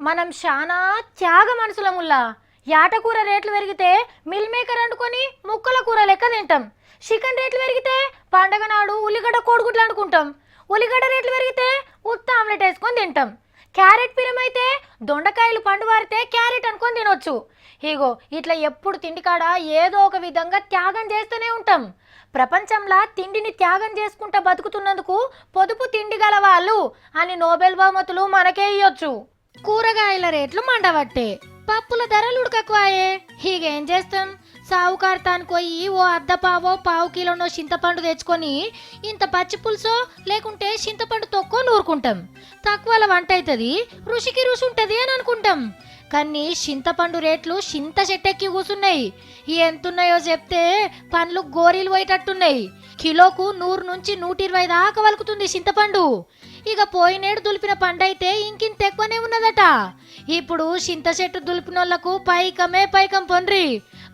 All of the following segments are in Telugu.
మనం చాలా త్యాగ మనుషులముల్లా. యాటకూర రేట్లు పెరిగితే మిల్ మేకర్ వండుకొని ముక్కల కూర లెక్క తింటాం. చికెన్ రేట్లు పెరిగితే పండగ నాడు ఉల్లిగడ్డ కోడిగుడ్లు అనుకుంటాం. ఉల్లిగడ్డ రేట్లు పెరిగితే ఉత్త ఆమ్లెట్ వేసుకొని తింటాం. క్యారెట్ పిరమైతే దొండకాయలు పండు వారితే క్యారెట్ అనుకొని తినొచ్చు. ఇగో ఇట్లా ఎప్పుడు తిండికాడ ఏదో ఒక విధంగా త్యాగం చేస్తూనే ఉంటాం. ప్రపంచంలో తిండిని త్యాగం చేసుకుంటా బతుకుతున్నందుకు పొదుపు తిండి గల వాళ్ళు అని నోబెల్ బహుమతులు మనకే ఇయ్యొచ్చు. కూరగాయల రేట్లు మండబట్టే, పప్పుల ధరలు ఉడకక్కువాయే. హీగేం చేస్తాం? సావుకార్తానికి పోయి ఓ అర్ధ పావో పావు కిలోనో చింతపండు తెచ్చుకొని ఇంత పచ్చి పులుసో లేకుంటే చింతపండు తొక్కో నూరుకుంటాం. తక్కువల వంట అవుతుంది, రుచికి రుచి ఉంటుంది అని అనుకుంటాం. కానీ చింతపండు రేట్లు చింత చెట్టెక్కి కూసున్నాయి. ఎంతున్నాయో చెప్తే పండ్లు గోరీలు పోయేటట్టున్నాయి. కిలోకు 100 నుంచి 120 దాకా వలుకుతుంది చింతపండు. ఇక పోయినేడు దులిపిన పండు అయితే ఇంకింత ఎక్కువనే ఉన్నదట. ఇప్పుడు చింత చెట్టు దులిపినోళ్లకు పైకమే పైకం పొండ్రి.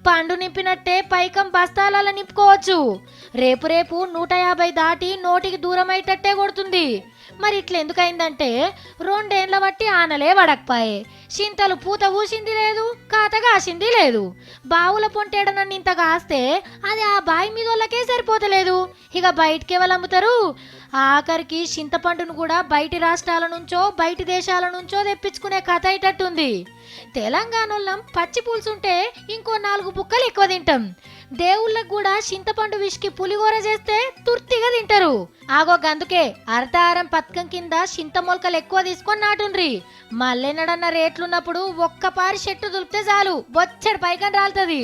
పండు నింపినట్టే పైకం బస్తాల నింపుకోవచ్చు. రేపు రేపు 150 దాటి నోటికి దూరం అయ్యేటట్టే కొడుతుంది. మరి ఇట్లా ఎందుకైందంటే 2 ఏళ్ల బట్టి ఆనలే వడకపాయే. చింతలు పూత ఊసింది లేదు, కాత కాసింది లేదు. బావుల పొంటేడనని ఇంత కాస్తే అది ఆ బావి మీద వాళ్ళకే సరిపోతలేదు. ఇక బయటికి ఎవరు అమ్ముతారు? ఆఖరికి చింతపండును కూడా బయటి రాష్ట్రాల నుంచో బయటి దేశాల నుంచో తెప్పించుకునే కథ అయ్యేటట్టుంది. తెలంగాణలో పచ్చి పులుసుంటే ఇంకో 4 బుక్కలు ఎక్కువ తింటాం. దేవుళ్ళకు కూడా చింతపండు విసికి పులిహోర చేస్తే తుర్తిగా తింటారు. ఆగో గందుకే అర్ధారం పథకం కింద చింత మొలకలు ఎక్కువ తీసుకొని నాటుండ్రి. మల్లెనడన్న రేట్లున్నప్పుడు ఒక్కపారి చెట్టు దులిపితే చాలు బొచ్చడి పైకం రాలుతుంది.